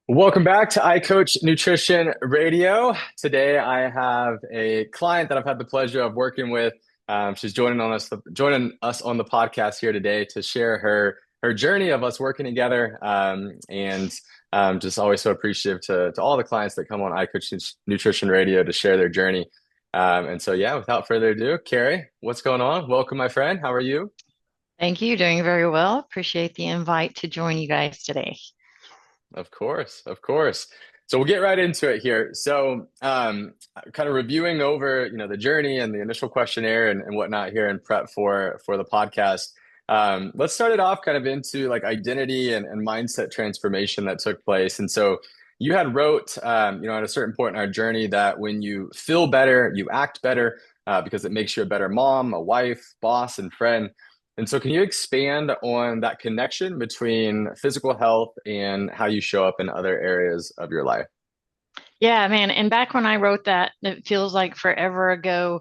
Welcome back to iCoach Nutrition Radio. Today, I have a client that I've had the pleasure of working with. She's joining us on the podcast here today to share her journey of us working together. And just always so appreciative to all the clients that come on iCoach Nutrition Radio to share their journey. Yeah, without further ado, Karrie, what's going on? Welcome, my friend. How are you? Thank you. Doing very well. Appreciate the invite to join you guys today. Of course, of course. So we'll get right into it here. Kind of reviewing over, the journey and the initial questionnaire and whatnot here in prep for the podcast. Let's start it off kind of into like identity and mindset transformation that took place. And so you had wrote, at a certain point in our journey that when you feel better, you act better, because it makes you a better mom, a wife, boss, and friend. And so, can you expand on that connection between physical health and how you show up in other areas of your life? Yeah, man. And back when I wrote that, it feels like forever ago.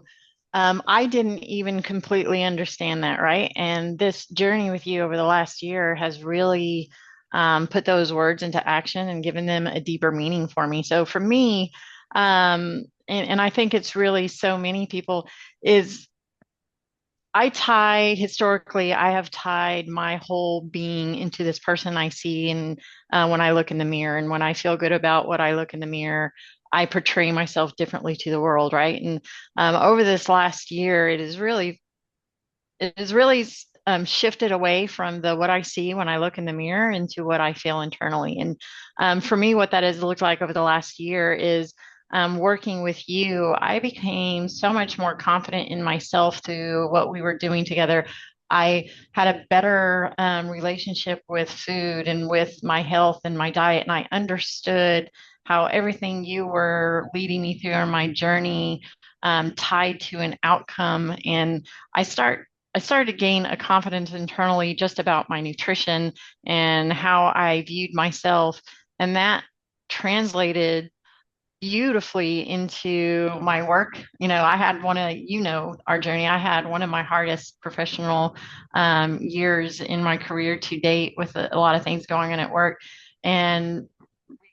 I didn't even completely understand that, right? And this journey with you over the last year has really put those words into action and given them a deeper meaning for me. So for me, and I think it's really so many people, is historically, I have tied my whole being into this person I see. And when I look in the mirror and when I feel good about what I look in the mirror, I portray myself differently to the world, right? And over this last year, it has really shifted away from the what I see when I look in the mirror into what I feel internally. And for me, what that has looked like over the last year is working with you. I became so much more confident in myself through what we were doing together. I had a better relationship with food and with my health and my diet, and I understood how everything you were leading me through on my journey tied to an outcome. And I start I started to gain a confidence internally just about my nutrition and how I viewed myself. And that translated beautifully into my work. I had our journey. I had one of my hardest professional years in my career to date with a lot of things going on at work. And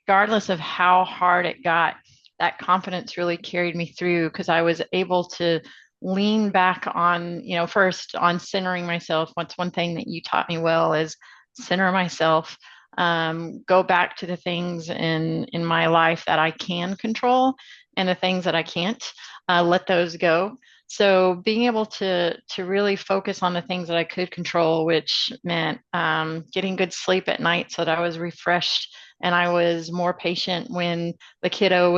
regardless of how hard it got, that confidence really carried me through because I was able to lean back on, first on centering myself. What's one thing that you taught me well is center myself, go back to the things in my life that I can control and the things that I can't, let those go. So being able to really focus on the things that I could control, which meant getting good sleep at night so that I was refreshed and I was more patient when the kiddo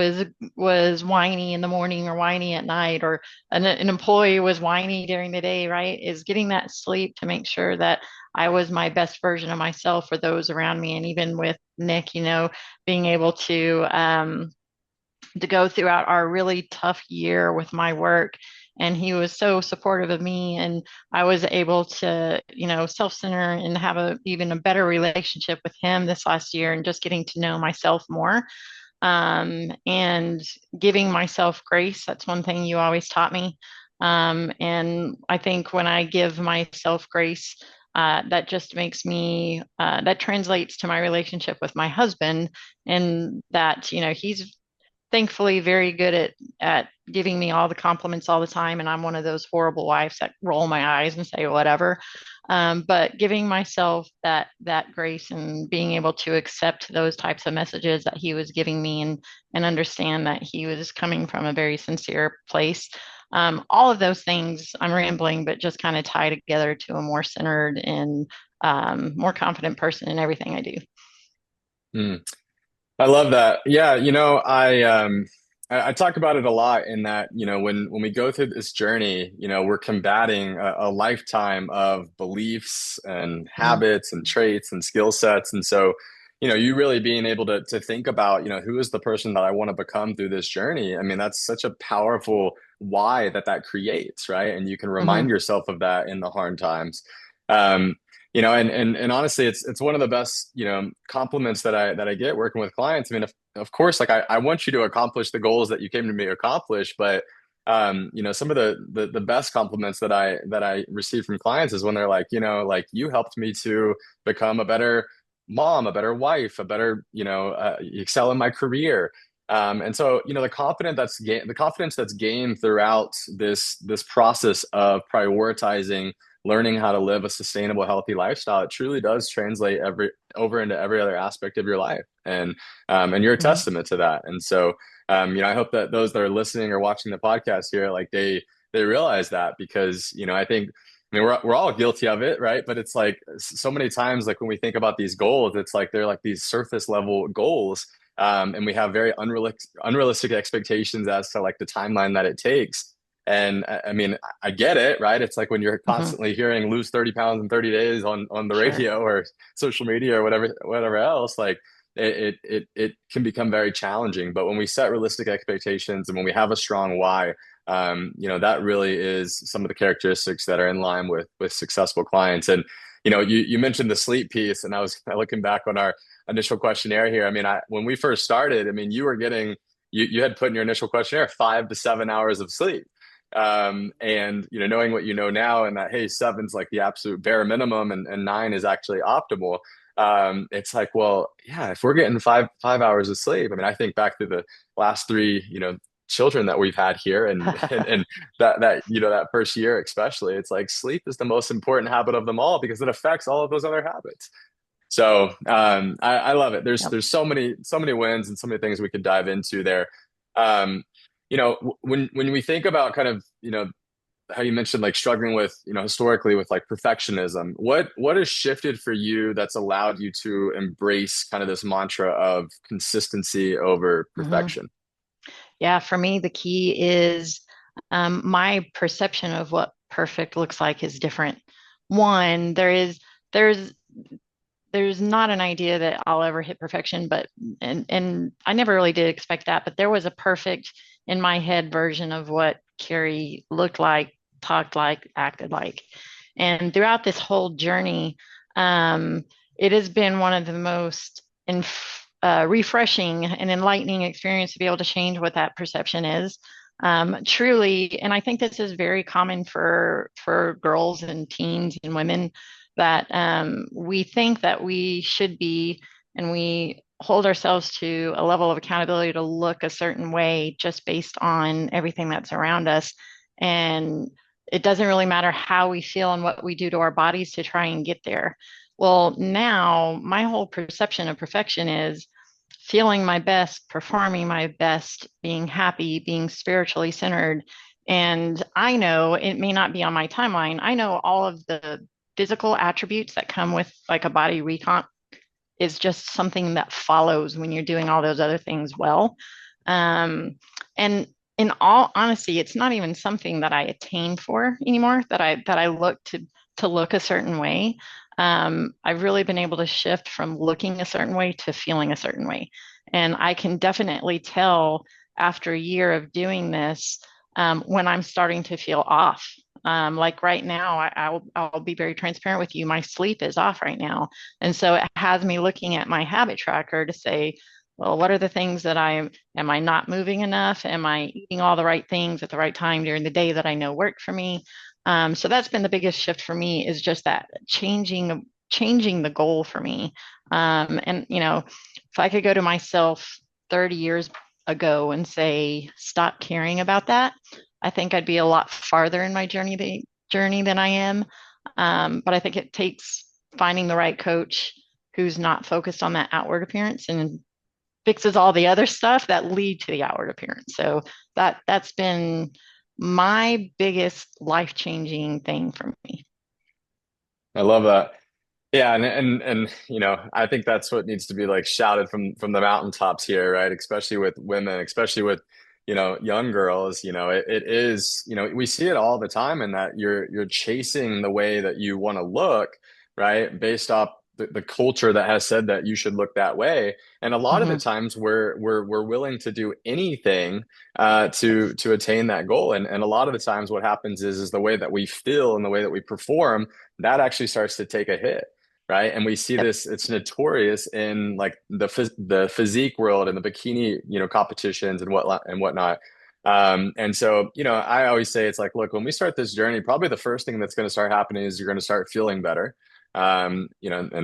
was whiny in the morning or whiny at night, or an employee was whiny during the day, right? Is getting that sleep to make sure that I was my best version of myself for those around me. And even with Nick, being able to go throughout our really tough year with my work. And he was so supportive of me, and I was able to, self-center and have even a better relationship with him this last year, and just getting to know myself more, and giving myself grace. That's one thing you always taught me. And I think when I give myself grace, that just makes that translates to my relationship with my husband, and that, he's thankfully very good at giving me all the compliments all the time, and I'm one of those horrible wives that roll my eyes and say whatever. But giving myself that grace and being able to accept those types of messages that he was giving me, and understand that he was coming from a very sincere place. All of those things, I'm rambling, but just kind of tie together to a more centered and more confident person in everything I do. Hmm. I love that. Yeah, I talk about it a lot in that, when we go through this journey, we're combating a lifetime of beliefs and Mhm. habits and traits and skill sets. And so, you really being able to think about, who is the person that I want to become through this journey. I mean, that's such a powerful why that creates, right? And you can remind Mhm. yourself of that in the hard times. Um, and honestly, it's one of the best, compliments that I get working with clients. I mean, of course, like I want you to accomplish the goals that you came to me to accomplish, but some of the best compliments that I receive from clients is when they're like, like you helped me to become a better mom, a better wife, a better, excel in my career. And so, the confidence that's gained throughout this process of prioritizing learning how to live a sustainable, healthy lifestyle, it truly does translate every over into every other aspect of your life. And you're a Mhm. testament to that. And so, I hope that those that are listening or watching the podcast here, like they realize that, because, I think, we're all guilty of it, right? But it's like so many times, like when we think about these goals, it's like they're like these surface level goals, and we have very unrealistic expectations as to like the timeline that it takes. And I mean, I get it, right? It's like when you're Mhm. constantly hearing lose 30 pounds in 30 days on the Sure. radio or social media or whatever else, like it can become very challenging. But when we set realistic expectations and when we have a strong why, that really is some of the characteristics that are in line with successful clients. And you mentioned the sleep piece, and I was looking back on our initial questionnaire here. I mean, when we first started, I mean, you had put in your initial questionnaire 5 to 7 hours of sleep. And knowing what you know now, and that, hey, seven's like the absolute bare minimum, and nine is actually optimal. It's like, well, yeah, if we're getting five hours of sleep, I mean, I think back to the last three, children that we've had here, and that first year especially, it's like sleep is the most important habit of them all because it affects all of those other habits. So I love it. There's Yep. there's so many wins and so many things we could dive into there. Um, when we think about kind of how you mentioned like struggling with historically with like perfectionism, what has shifted for you that's allowed you to embrace kind of this mantra of consistency over Mhm. perfection? Yeah, for me, the key is my perception of what perfect looks like is different. One, there's there's not an idea that I'll ever hit perfection, but and I never really did expect that, but there was a perfect in my head version of what Karrie looked like, talked like, acted like. And throughout this whole journey, um, it has been one of the most refreshing and enlightening experience to be able to change what that perception is. Truly, and I think this is very common for girls and teens and women that we think that we should be, and we hold ourselves to a level of accountability to look a certain way just based on everything that's around us. And it doesn't really matter how we feel and what we do to our bodies to try and get there. Well, now my whole perception of perfection is feeling my best, performing my best, being happy, being spiritually centered. And I know it may not be on my timeline. I know all of the physical attributes that come with like a body recomp is just something that follows when you're doing all those other things well. Um, and in all honesty, it's not even something that I attain for anymore. That I look to look a certain way. I've really been able to shift from looking a certain way to feeling a certain way, and I can definitely tell after a year of doing this when I'm starting to feel off. Like right now, I'll be very transparent with you. My sleep is off right now, and so it has me looking at my habit tracker to say, well, what are the things that am I not moving enough? Am I eating all the right things at the right time during the day that I know work for me? So that's been the biggest shift for me is just that changing the goal for me. And if I could go to myself 30 years ago and say, stop caring about that, I think I'd be a lot farther in my journey than I am. But I think it takes finding the right coach who's not focused on that outward appearance and fixes all the other stuff that lead to the outward appearance. So that's been my biggest life-changing thing for me. I love that. Yeah, and I think that's what needs to be like shouted from the mountaintops here, right? Especially with women, especially with young girls. It is, we see it all the time in that you're chasing the way that you want to look, right? Based off the culture that has said that you should look that way. And a lot of the Mm-hmm. times we're willing to do anything to attain that goal. And a lot of the times what happens is the way that we feel and the way that we perform, that actually starts to take a hit, right? And we see Yep. this, it's notorious in like the physique world and the bikini, competitions and whatnot. And so, I always say it's like, look, when we start this journey, probably the first thing that's going to start happening is you're going to start feeling better. And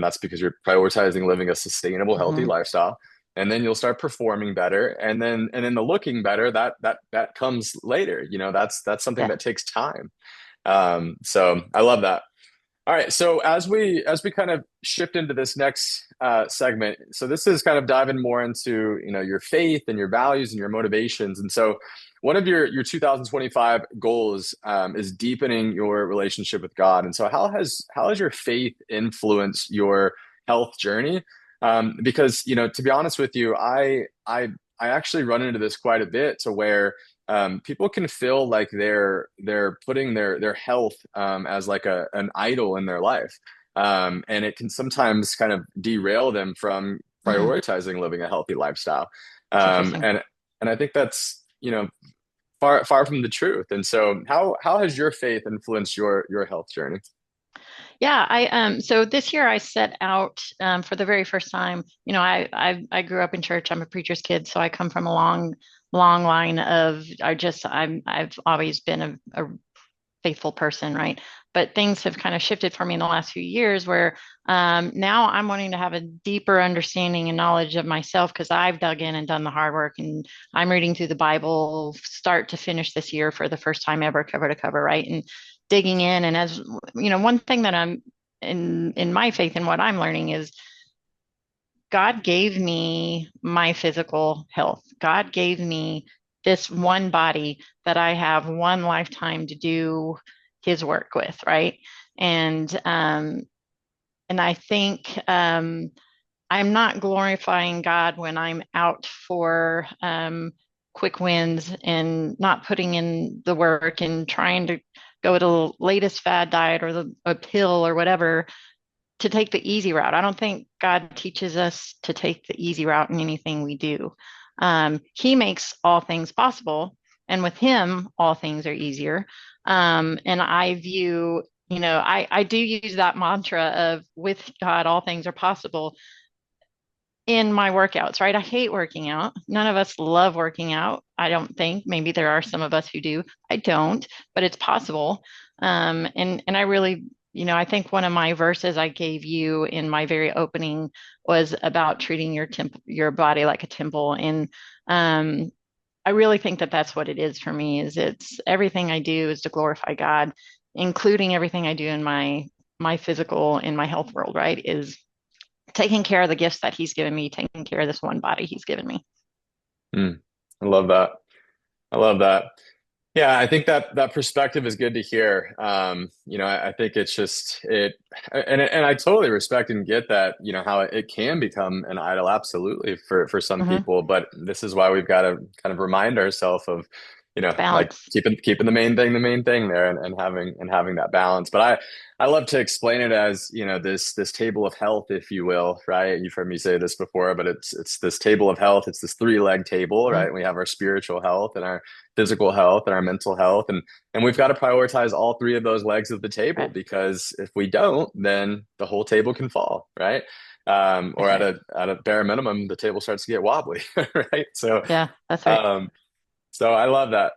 that's because you're prioritizing living a sustainable, healthy Hmm. lifestyle. And then you'll start performing better, and then the looking better that comes later. That's something Yeah. that takes time. So I love that. All right, so as we kind of shift into this next segment, so this is kind of diving more into your faith and your values and your motivations. And so one of your 2025 goals is deepening your relationship with God. And so how has your faith influenced your health journey? Because to be honest with you, I actually run into this quite a bit to where people can feel like they're putting their health as like an idol in their life, and it can sometimes kind of derail them from Mm, prioritizing living a healthy lifestyle. that's Um, interesting. and and I think that's far from the truth. And so, how has your faith influenced your health journey? Yeah, so this year I set out for the very first time. I grew up in church. I'm a preacher's kid, so I come from a long line of I've always been a faithful person, right? But things have kind of shifted for me in the last few years where now I'm wanting to have a deeper understanding and knowledge of myself because I've dug in and done the hard work. And I'm reading through the Bible start to finish this year for the first time ever, cover to cover, right? And digging in. And as one thing that I'm in my faith and what I'm learning is God gave me my physical health. God gave me this one body that I have one lifetime to do his work with, right? And and I think I'm not glorifying God when I'm out for quick wins and not putting in the work and trying to go to the latest fad diet or a pill or whatever to take the easy route. I don't think God teaches us to take the easy route in anything we do. He makes all things possible, and with Him, all things are easier. And I view, I do use that mantra of with God, all things are possible in my workouts, right? I hate working out. None of us love working out. I don't think. Maybe there are some of us who do. I don't, but it's possible. And I really, I think one of my verses I gave you in my very opening was about treating your body like a temple. And I really think that that's what it is for me. Is it's everything I do is to glorify God, including everything I do in my physical and my health world. Right? Is taking care of the gifts that he's given me, taking care of this one body he's given me. Mm, I love that. I love that. Yeah, I think that perspective is good to hear. I think it's just and I totally respect and get that, how it can become an idol, absolutely, for some Mm-hmm. people. But this is why we've got to kind of remind ourselves of, It's like balance. keeping the main thing there, and having that balance. But I love to explain it as, this table of health, if you will, right? You've heard me say this before, but it's this table of health. It's this three-leg table, Mm-hmm. right? We have our spiritual health and our physical health and our mental health, and we've got to prioritize all three of those legs of the table, Right. because if we don't, then the whole table can fall, right? Or That's at right. a bare minimum, the table starts to get wobbly, right? So Yeah, that's right. um, so I love that.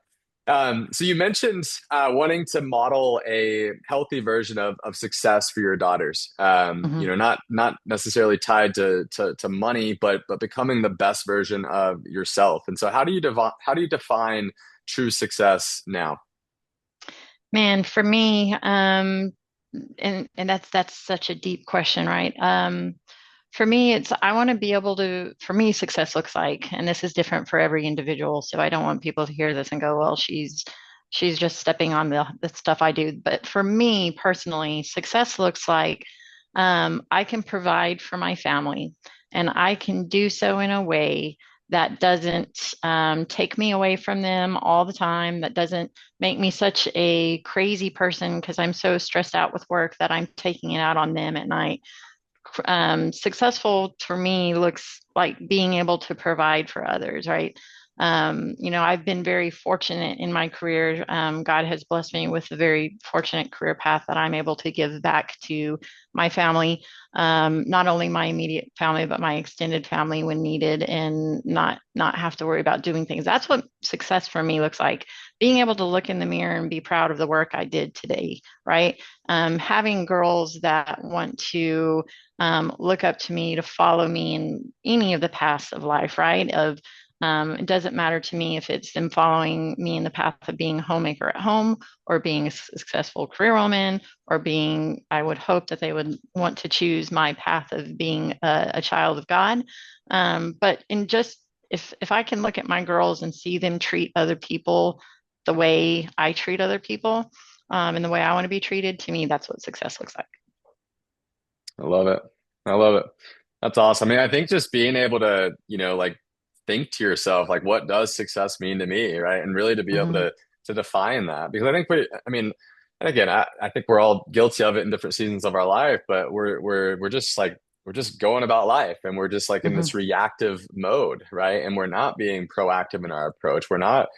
So you mentioned wanting to model a healthy version of success for your daughters. Mm-hmm. Not necessarily tied to money, but becoming the best version of yourself. And so how do you define true success now? Man, for me, and that's such a deep question, right? For me, it's I want to be able to, for me, success looks like, and this is different for every individual. So I don't want people to hear this and go, well, she's just stepping on the stuff I do. But for me personally, success looks like I can provide for my family, and I can do so in a way that doesn't take me away from them all the time, that doesn't make me such a crazy person because I'm so stressed out with work that I'm taking it out on them at night. Successful for me looks like being able to provide for others, right? I've been very fortunate in my career. God has blessed me with a very fortunate career path that I'm able to give back to my family, not only my immediate family, but my extended family when needed, and not have to worry about doing things. That's what success for me looks like. Being able to look in the mirror and be proud of the work I did today, right? Having girls that want to look up to me, to follow me in any of the paths of life, right? It doesn't matter to me if it's them following me in the path of being a homemaker at home or being a successful career woman or being, I would hope that they would want to choose my path of being a child of God. But in just, if I can look at my girls and see them treat other people the way I treat other people, and the way I want to be treated, to me, that's what success looks like. I love it. I love it. That's awesome. I mean, I think just being able to, like think to yourself, like, what does success mean to me, right? And really to be able Mm-hmm. to define that. Because I think I mean, and again, I think we're all guilty of it in different seasons of our life, but we're just like we're just going about life and we're just like in Mm-hmm. this reactive mode, right? And we're not being proactive in our approach. We're not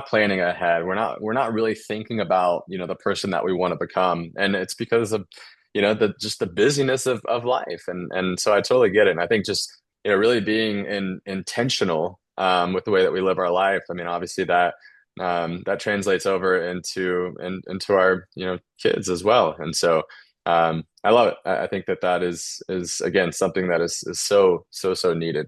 planning ahead. We're not really thinking about, the person that we want to become. And it's because of the just the busyness of life, and so I totally get it. And I think just really being intentional with the way that we live our life. I mean, obviously that translates over into our kids as well. And so I love it. I think that is again something that is so needed.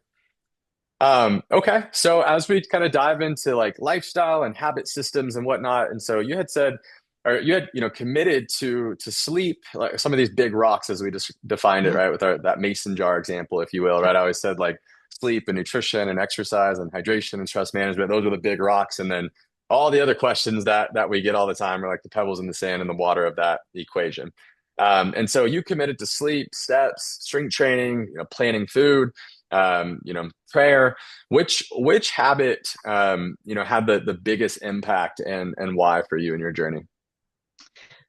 Okay. So as we kind of dive into like lifestyle and habit systems and whatnot, and so you had said, or you had, committed to sleep, like some of these big rocks as we just defined it, Mm-hmm. right? With that mason jar example, if you will, right? Yep. I always said like sleep and nutrition and exercise and hydration and stress management. Those are the big rocks. And then all the other questions that we get all the time are like the pebbles in the sand and the water of that equation. And so you committed to sleep, steps, strength training, planning food, prayer. Which habit had the biggest impact and why for you in your journey?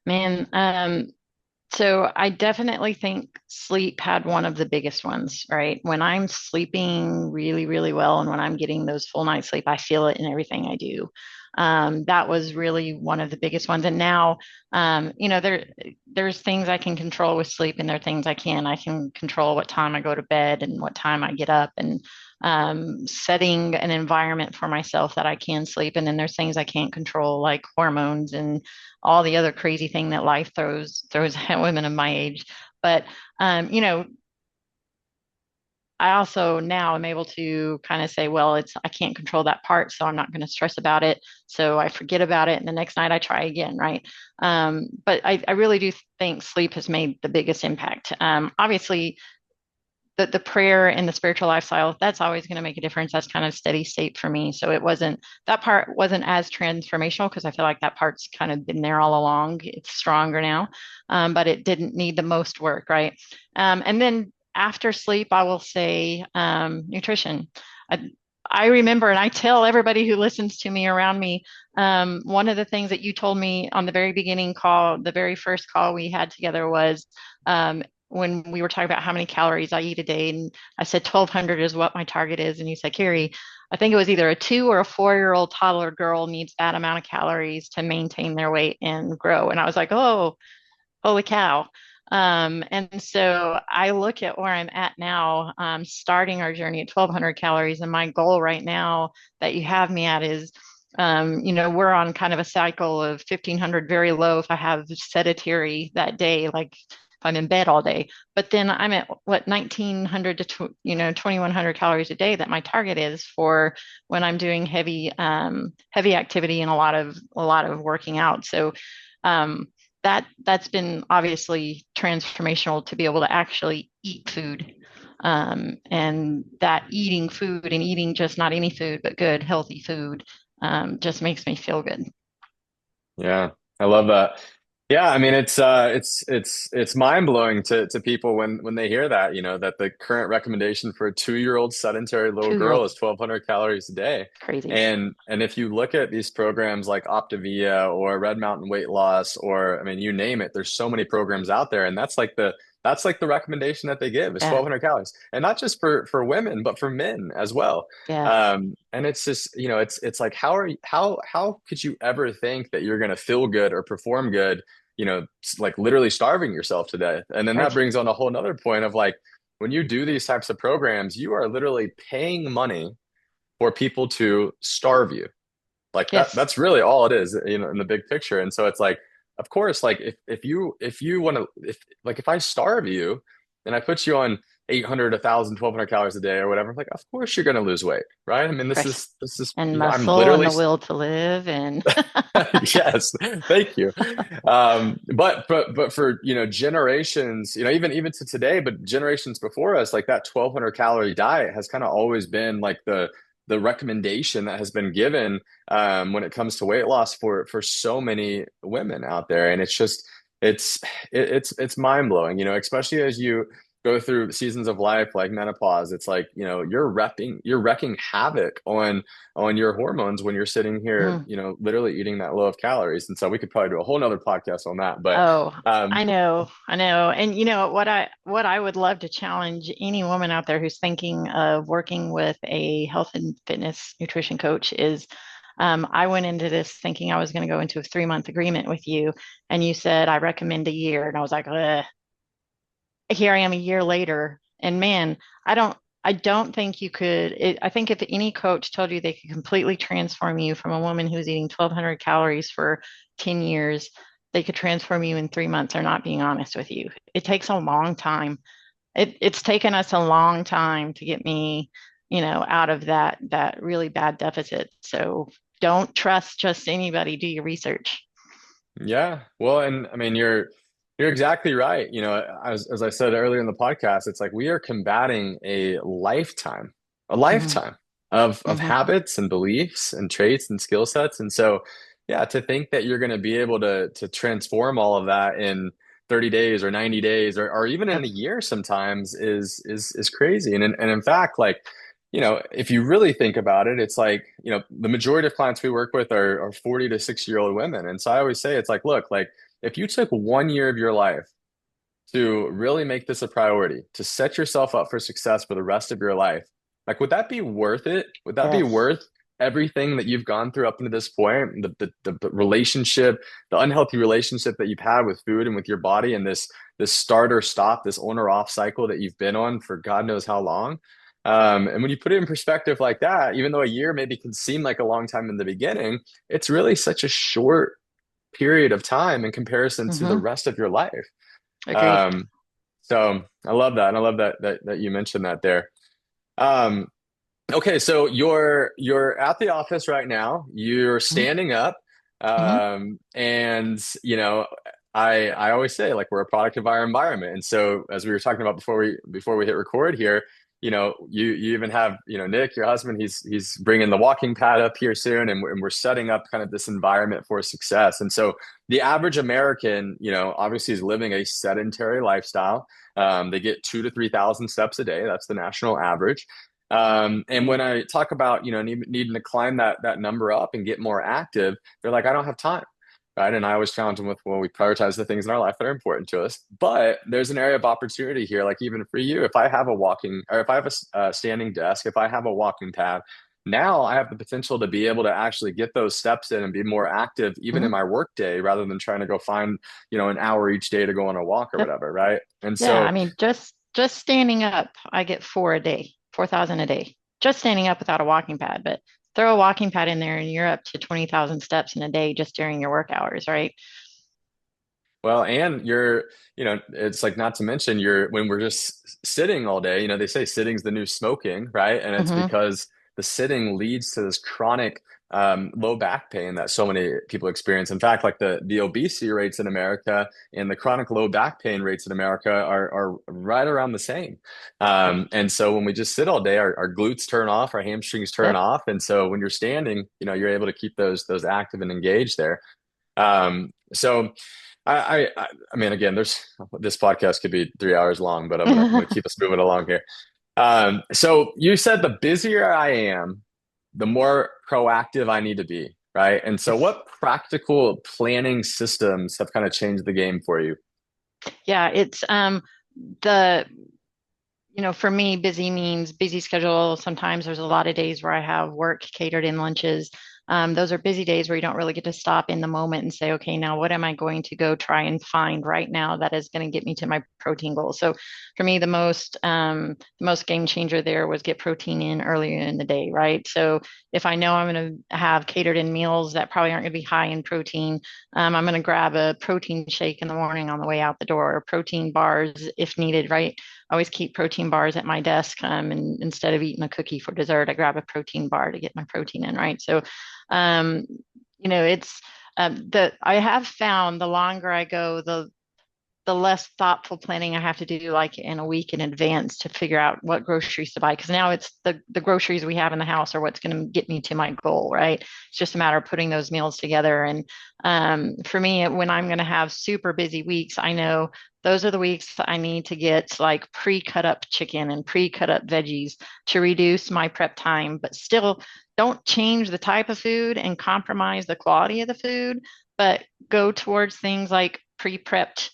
Man, so I definitely think sleep had one of the biggest ones, right? When I'm sleeping really, really well and when I'm getting those full night's sleep, I feel it in everything I do. That was really one of the biggest ones. And now, there's things I can control with sleep, and there are things I can. I can control what time I go to bed and what time I get up, and setting an environment for myself that I can sleep. And then there's things I can't control, like hormones and all the other crazy thing that life throws at women of my age. But I also now am able to kind of say, well, I can't control that part, so I'm not going to stress about it. So I forget about it, and the next night I try again, right? But I really do think sleep has made the biggest impact. Obviously, the prayer and the spiritual lifestyle, that's always going to make a difference. That's kind of steady state for me. So that part wasn't as transformational because I feel like that part's kind of been there all along. It's stronger now, but it didn't need the most work, right? And then after sleep, I will say nutrition. I, I remember, and I tell everybody who listens to me around me, one of the things that you told me on the very beginning call, the very first call we had together was when we were talking about how many calories I eat a day. And I said 1,200 is what my target is. And you said, Karrie, I think it was either a 2 or a 4-year-old toddler girl needs that amount of calories to maintain their weight and grow. And I was like, oh, holy cow. And so I look at where I'm at now, starting our journey at 1,200 calories. And my goal right now that you have me at is, we're on kind of a cycle of 1,500 very low if I have sedentary that day, like if I'm in bed all day. But then I'm at what 1,900 to 2,100 calories a day that my target is for when I'm doing heavy activity and a lot of working out. So um, that's been obviously transformational to be able to actually eat food. And that eating food and eating just not any food, but good, healthy food, just makes me feel good. Yeah, I love that. Yeah, I mean it's mind-blowing to people when they hear that, that the current recommendation for a 2-year-old sedentary little 2-year-old, girl is 1,200 calories a day. crazy. And if you look at these programs like Optavia or Red Mountain Weight Loss, or I mean you name it, there's so many programs out there, and that's like That's like the recommendation that they give is Yeah. 1,200 calories, and not just for women, but for men as well. Yeah. And it's just, it's like, how could you ever think that you're going to feel good or perform good, like literally starving yourself to death? And then that Right. brings on a whole nother point of like, when you do these types of programs, you are literally paying money for people to starve you. Like Yes. that's really all it is, in the big picture. And so it's like, of course, like if you want to, if I starve you and I put you on 800, 1,000, 1,200 calories a day or whatever, like of course you're going to lose weight, right? I mean, Right. this is, And I'm muscle and literally the will to live and yes, thank you. But for generations, even to today, but generations before us, like that 1,200 calorie diet has kind of always been like the recommendation that has been given when it comes to weight loss for so many women out there, and it's just it's it's mind blowing, especially as you go through seasons of life like menopause. It's like you're wrecking havoc on your hormones when you're sitting here, Mhm. literally eating that low of calories. And so we could probably do a whole nother podcast on that. But Oh, um, I know. And what I would love to challenge any woman out there who's thinking of working with a health and fitness nutrition coach is I went into this thinking I was going to go into a 3 month agreement with you, and you said I recommend a year, and I was like, ugh. Here I am a year later, and man, I don't I don't think you could I think if any coach told you they could completely transform you from a woman who's eating 1,200 calories for 10 years, they could transform you in 3 months. They're not being honest with you. It takes a long time. It's taken us a long time to get me, out of that really bad deficit. So don't trust just anybody. Do your research. yeah, well, and I mean, you're exactly right. As I said earlier in the podcast, it's like we are combating a Hmm. lifetime of Hmm. habits and beliefs and traits and skill sets. And so, yeah, to think that you're going to be able to transform all of that in 30 days or 90 days or even in Yep. a year sometimes is crazy. And in fact, like, if you really think about it, it's like, the majority of clients we work with are 40 to 60-year-old women. And so I always say, it's like, look, like if you took 1 year of your life to really make this a priority, to set yourself up for success for the rest of your life, like, would that be worth it? Would that be Yes. worth everything that you've gone through up to this point? The relationship, the unhealthy relationship that you've had with food and with your body, and this start or stop, this on or off cycle that you've been on for God knows how long. And when you put it in perspective like that, even though a year maybe can seem like a long time in the beginning, it's really such a short period of time in comparison to the Hmm. rest of your life. Agreed. Um, so I love that. And I love that you mentioned that there. Um, okay, so you're at the office right now. You're Hmm. standing up. Hmm. And I always say like we're a product of our environment. And so as we were talking about before we hit record here, you even have, Nick, your husband, he's bringing the walking pad up here soon, and we're setting up kind of this environment for success. And so the average American, obviously is living a sedentary lifestyle. They get 2 to 3 thousand steps a day. That's the national average. And when I talk about, needing to climb that number up and get more active, they're like, I don't have time. Right. And I always challenge them with, well, we prioritize the things in our life that are important to us. But there's an area of opportunity here. Like even for you, if I have a walking or if I have a standing desk, if I have a walking pad, now I have the potential to be able to actually get those steps in and be more active even in Hmm. my work day rather than trying to go find, an hour each day to go on a walk or Yep. whatever. Right. And Yeah. I so, mean, just standing up, I get four a day, 4,000 a day. Just standing up without a walking pad, but throw a walking pad in there and you're up to 20,000 steps in a day just during your work hours, right? well, and it's like not to mention when we're just sitting all day, they say sitting's the new smoking, right? And it's Hmm. because the sitting leads to this chronic low back pain that so many people experience. In fact, like the obesity rates in America and the chronic low back pain rates in America are right around the same. Right. And so when we just sit all day, our glutes turn off, our hamstrings turn Yep. off. And so when you're standing, you're able to keep those active and engaged there. So I mean, again, this podcast could be 3 hours long, but I'm gonna keep us moving along here. So you said the busier I am, the more proactive I need to be, right? And so Yes. what practical planning systems have kind of changed the game for you? Yeah, it's the for me, busy means busy schedule. Sometimes there's a lot of days where I have work catered in lunches. Those are busy days where you don't really get to stop in the moment and say, okay, now what am I going to go try and find right now that is going to get me to my protein goal? So for me, the most game changer there was get protein in earlier in the day, right? So if I know I'm going to have catered in meals that probably aren't going to be high in protein, I'm going to grab a protein shake in the morning on the way out the door, or protein bars if needed, right? Always keep protein bars at my desk. And instead of eating a cookie for dessert, I grab a protein bar to get my protein in, right? So, um, it's the I have found the longer I go, the less thoughtful planning I have to do, like in a week in advance, to figure out what groceries to buy. Because now it's the groceries we have in the house are what's going to get me to my goal, right? It's just a matter of putting those meals together. And for me, when I'm going to have super busy weeks, I know those are the weeks I need to get like pre-cut up chicken and pre-cut up veggies to reduce my prep time, but still don't change the type of food and compromise the quality of the food, but go towards things like pre-prepped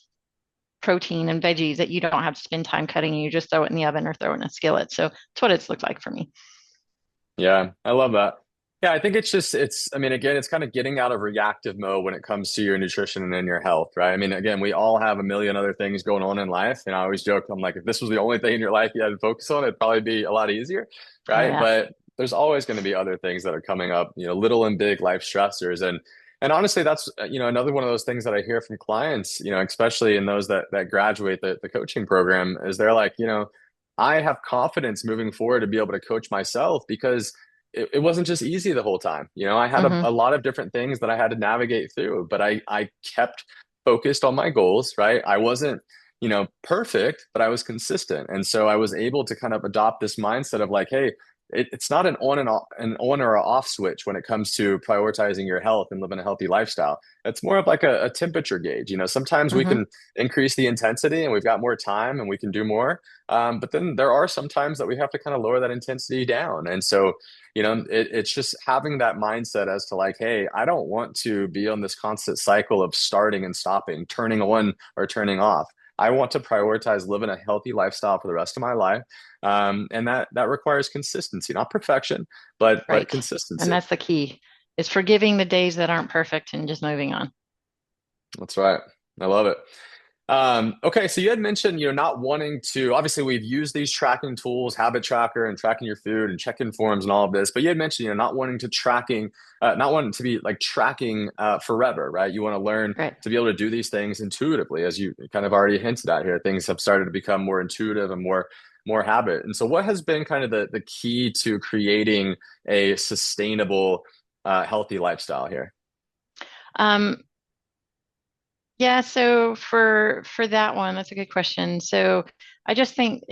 protein and veggies that you don't have to spend time cutting. You just throw it in the oven or throw it in a skillet. So it's what it's looked like for me. Yeah, I love that. Yeah, I think I mean, again, it's kind of getting out of reactive mode when it comes to your nutrition and in your health, right? I mean, again, we all have a million other things going on in life. And I always joke, I'm like, if this was the only thing in your life you had to focus on, it'd probably be a lot easier, Oh right? yeah. But there's always going to be other things that are coming up, little and big life stressors. And honestly, that's, another one of those things that I hear from clients, especially in those that graduate the coaching program, is they're like, I have confidence moving forward to be able to coach myself because it wasn't just easy the whole time. I had a Mm-hmm. lot of different things that I had to navigate through, but I kept focused on my goals, right? I wasn't, perfect, but I was consistent. And so I was able to kind of adopt this mindset of like, hey, it's not an on or a off switch when it comes to prioritizing your health and living a healthy lifestyle. It's more of like a temperature gauge. Sometimes we Mm-hmm. can increase the intensity and we've got more time and we can do more. But then there are some times that we have to kind of lower that intensity down. And so, it's just having that mindset as to like, hey, I don't want to be on this constant cycle of starting and stopping, turning on or turning off. I want to prioritize living a healthy lifestyle for the rest of my life. And that requires consistency, not perfection, but Right. And consistency. that's the key, is forgiving the days that aren't perfect and just moving on. That's right. I love it. Okay, so you had mentioned, not wanting to, obviously we've used these tracking tools, Habit Tracker and tracking your food and check-in forms and all of this, but you had mentioned, not wanting to be like tracking forever, right? You want to learn Right. to be able to do these things intuitively, as you kind of already hinted at here. Things have started to become more intuitive and more habit. And so what has been kind of the key to creating a sustainable, healthy lifestyle here? Um, Yeah, so for that one, that's a good question. So I just think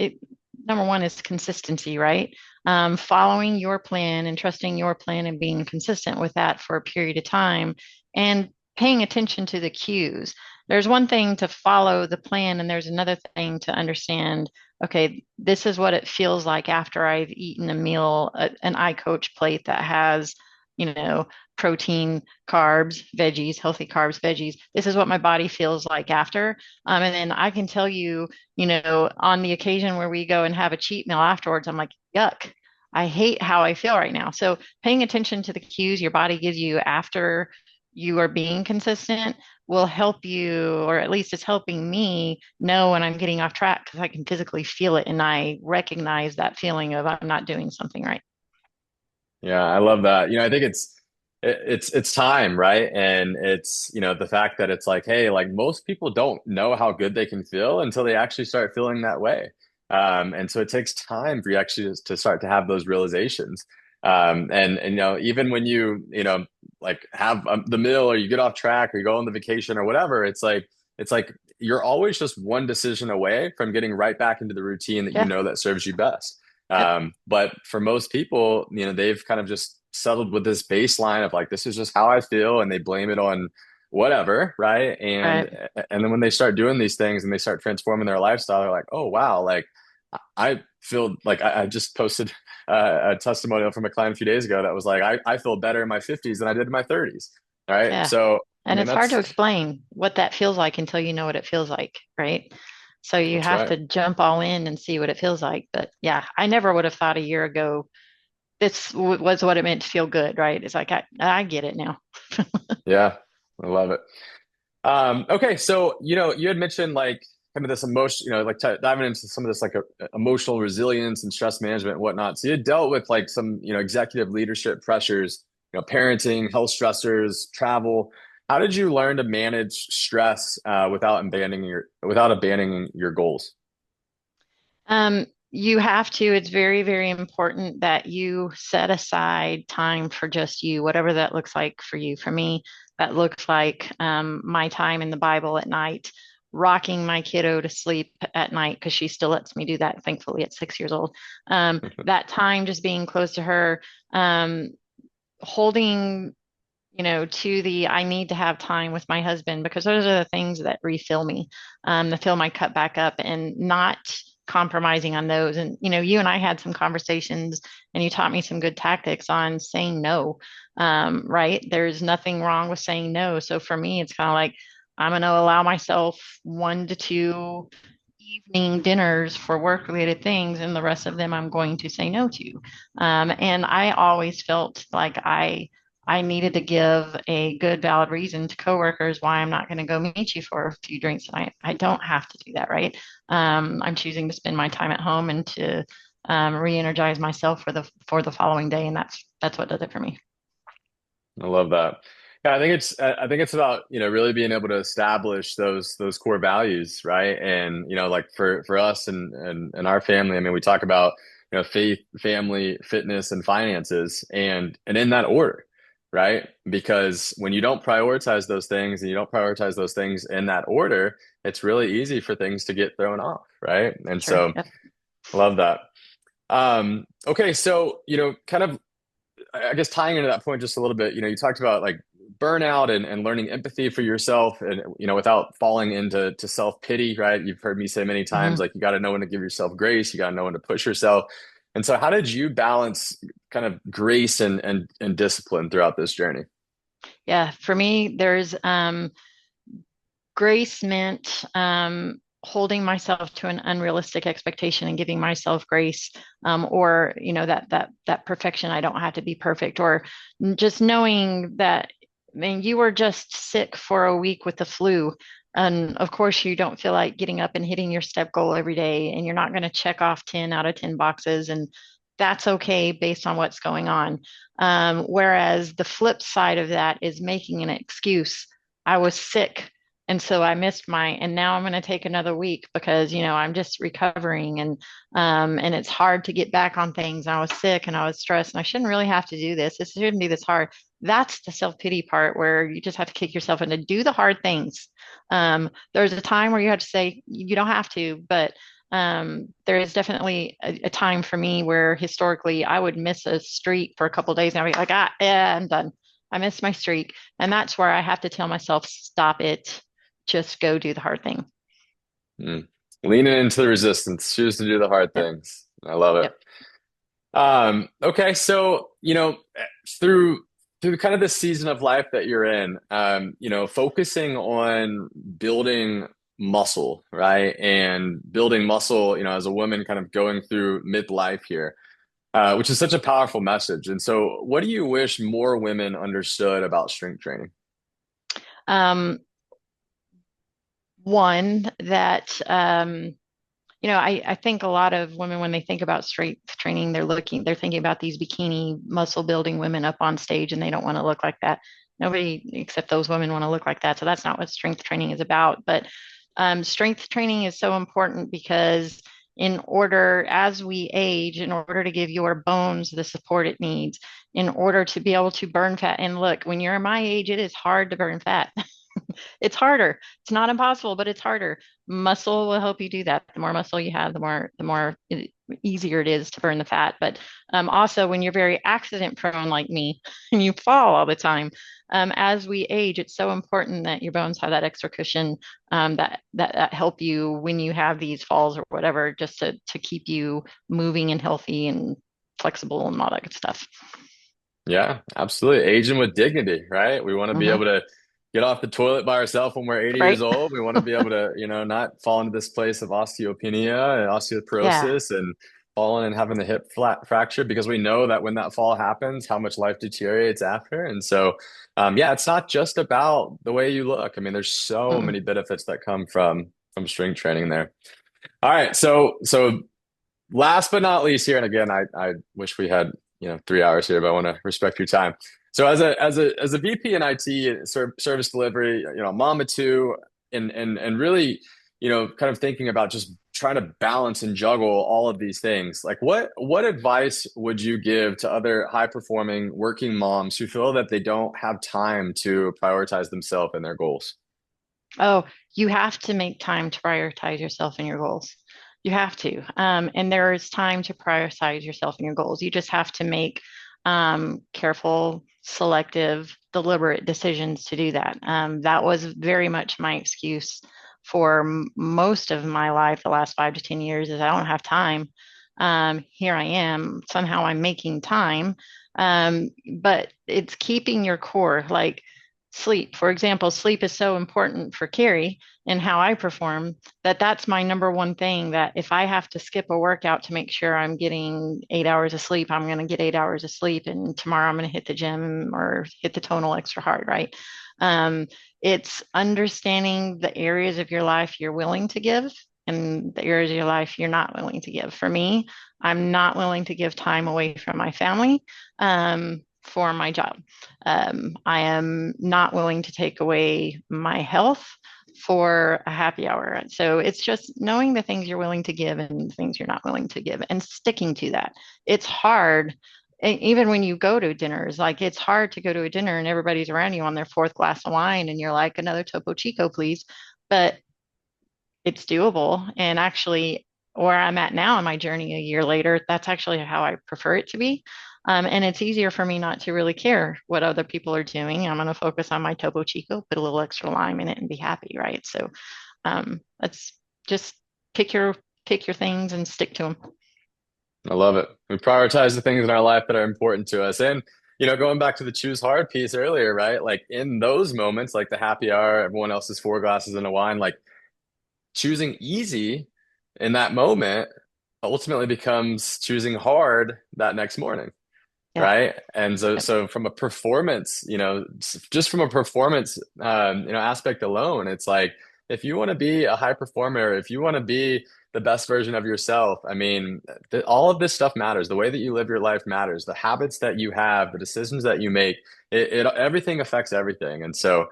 number one is consistency, right? Following your plan and trusting your plan and being consistent with that for a period of time and paying attention to the cues. There's one thing to follow the plan, and there's another thing to understand, okay, this is what it feels like after I've eaten a meal, an iCoach plate that has, you know, protein, carbs, veggies, healthy carbs, veggies. This is what my body feels like after. And then I can tell you, on the occasion where we go and have a cheat meal afterwards, I'm like, yuck. I hate how I feel right now. So paying attention to the cues your body gives you after you are being consistent will help you, or at least it's helping me know when I'm getting off track because I can physically feel it and I recognize that feeling of I'm not doing something right. Yeah, I love that. I think it's time, right? And it's, the fact that it's like, hey, like most people don't know how good they can feel until they actually start feeling that way. And so it takes time for you actually to start to have those realizations. And even when you like have the meal or you get off track or you go on the vacation or whatever, it's like you're always just one decision away from getting right back into the routine that Yeah. that serves you best. Yep. But for most people, they've kind of just settled with this baseline of like, this is just how I feel, and they blame it on whatever, right? And Right. and then when they start doing these things and they start transforming their lifestyle, they're like, oh wow, like I feel like I just posted a testimonial from a client a few days ago that was like, I feel better in my 50s than I did in my 30s. All right. Yeah. So I And mean it's hard to that's explain what that feels like until you know what it feels like, right? So you That's have right. to jump all in and see what it feels like. But yeah, I never would have thought a year ago was what it meant to feel good, right? It's like I get it now. Yeah, I love it. Okay, so you had mentioned like kind of this emotion, like diving into some of this like emotional resilience and stress management and whatnot. So you had dealt with like some, executive leadership pressures, parenting, health stressors, travel. How did you learn to manage stress without abandoning your goals? You have to, it's very, very important that you set aside time for just you, whatever that looks like for you. For me, that looks like my time in the Bible at night, rocking my kiddo to sleep at night because she still lets me do that, thankfully, at 6 years old. That time just being close to her, um, holding to the I need to have time with my husband because those are the things that refill me, that fill my cup back up and not compromising on those. And, you and I had some conversations and you taught me some good tactics on saying no. Right. There's nothing wrong with saying no. So for me, it's kind of like I'm going to allow myself 1 to 2 evening dinners for work related things, and the rest of them I'm going to say no to. And I always felt like I needed to give a good, valid reason to coworkers why I'm not going to go meet you for a few drinks tonight. I don't have to do that, right? I'm choosing to spend my time at home and to re-energize myself for the following day, and that's what does it for me. I love that. Yeah, I think it's about, really being able to establish those core values, right? And, like for us and our family, I mean, we talk about, faith, family, fitness, and finances and in that order, right? Because when you don't prioritize those things and you don't prioritize those things in that order, it's really easy for things to get thrown off, right? And Sure. so Yep. love that. Okay, so, kind of I guess tying into that point just a little bit, you talked about like burnout and learning empathy for yourself and without falling into self-pity, right? You've heard me say many times hmm like you got to know when to give yourself grace, you got to know when to push yourself. And so how did you balance kind of grace and discipline throughout this journey? Yeah. For me, there's grace meant holding myself to an unrealistic expectation and giving myself grace, or that perfection. I don't have to be perfect, or just knowing that. I mean, you were just sick for a week with the flu. And of course, you don't feel like getting up and hitting your step goal every day, and you're not going to check off 10 out of 10 boxes. And that's okay based on what's going on. Whereas the flip side of that is making an excuse. I was sick and so I missed and now I'm going to take another week because I'm just recovering, and it's hard to get back on things. I was sick and I was stressed and I shouldn't really have to do this. This shouldn't be this hard. That's the self-pity part where you just have to kick yourself into do the hard things. There's a time where you have to say you don't have to, but there is definitely a time for me where historically I would miss a streak for a couple of days and I'd be like, yeah, I'm done. I missed my streak. And that's where I have to tell myself, stop it, just go do the hard thing. Mm. Leaning into the resistance, choose to do the hard Yep. things. I love it. Yep. Okay, so through kind of this season of life that you're in, focusing on building muscle, right? And building muscle, as a woman kind of going through midlife here, which is such a powerful message. And so, what do you wish more women understood about strength training? Um, One that I think a lot of women when they think about strength training, they're thinking about these bikini muscle building women up on stage, and they don't want to look like that. Nobody except those women want to look like that. So that's not what strength training is about. But strength training is so important because as we age, in order to give your bones the support it needs, in order to be able to burn fat. And look, when you're my age, it is hard to burn fat. It's harder. It's not impossible, but it's harder. Muscle will help you do that. The more muscle you have, the more easier it is to burn the fat. But also, when you're very accident prone like me and you fall all the time, as we age, it's so important that your bones have that extra cushion, that help you when you have these falls or whatever, just to keep you moving and healthy and flexible and all that good stuff. Yeah, absolutely. Aging with dignity, right? We want to be able hmm to get off the toilet by ourselves when we're 80 years right? old. We want to be able to, not fall into this place of osteopenia and Yeah. osteoporosis and falling and having the hip flat fracture because we know that when that fall happens, how much life deteriorates after. And so, yeah, it's not just about the way you look. I mean, there's so Mm-mm. many benefits that come from strength training there. All right, so last but not least here, and again, I wish we had 3 hours here, but I want to respect your time. So as a VP in IT service delivery, mom of two, and really, kind of thinking about just trying to balance and juggle all of these things. Like what advice would you give to other high performing working moms who feel that they don't have time to prioritize themselves and their goals? Oh, you have to make time to prioritize yourself and your goals. You have to. And there is time to prioritize yourself and your goals. You just have to make careful, selective, deliberate decisions to do that. That was very much my excuse for most of my life, the last 5 to 10 years, is I don't have time. Here I am. Somehow I'm making time. But it's keeping your core. Like, sleep, for example, sleep is so important for Karrie and how I perform that that's my number one thing. That if I have to skip a workout to make sure I'm getting 8 hours of sleep, I'm going to get 8 hours of sleep. And tomorrow I'm going to hit the gym or hit the tonal extra hard, right? Um, it's understanding the areas of your life you're willing to give and the areas of your life you're not willing to give. For me, I'm not willing to give time away from my family for my job. I am not willing to take away my health for a happy hour. So it's just knowing the things you're willing to give and the things you're not willing to give and sticking to that. It's hard. Even when you go to dinners, like it's hard to go to a dinner and everybody's around you on their fourth glass of wine and you're like, another Topo Chico, please. But it's doable. And actually, where I'm at now in my journey a year later, that's actually how I prefer it to be. And it's easier for me not to really care what other people are doing. I'm going to focus on my Topo Chico, put a little extra lime in it, and be happy, right? So let's just pick your pick your things and stick to them. I love it. We prioritize the things in our life that are important to us. And, going back to the choose hard piece earlier, right? Like in those moments, like the happy hour, everyone else's four glasses and a wine, like choosing easy in that moment ultimately becomes choosing hard that next morning, Yeah. right? And so, Yep. so from a performance, just from a performance, aspect alone, it's like if you want to be a high performer, if you want to be the best version of yourself, I mean, all of this stuff matters. The way that you live your life matters. The habits that you have, the decisions that you make, everything affects everything. And so,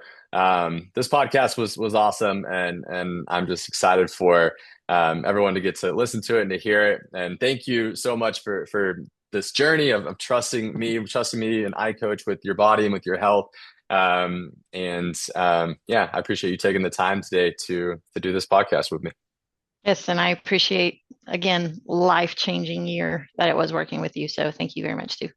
this podcast was awesome, and I'm just excited for everyone to get to listen to it and to hear it. And thank you so much for this journey of trusting me and iCoach with your body and with your health. Yeah, I appreciate you taking the time today to do this podcast with me. Yes, and I appreciate again life-changing year that it was working with you. So thank you very much too.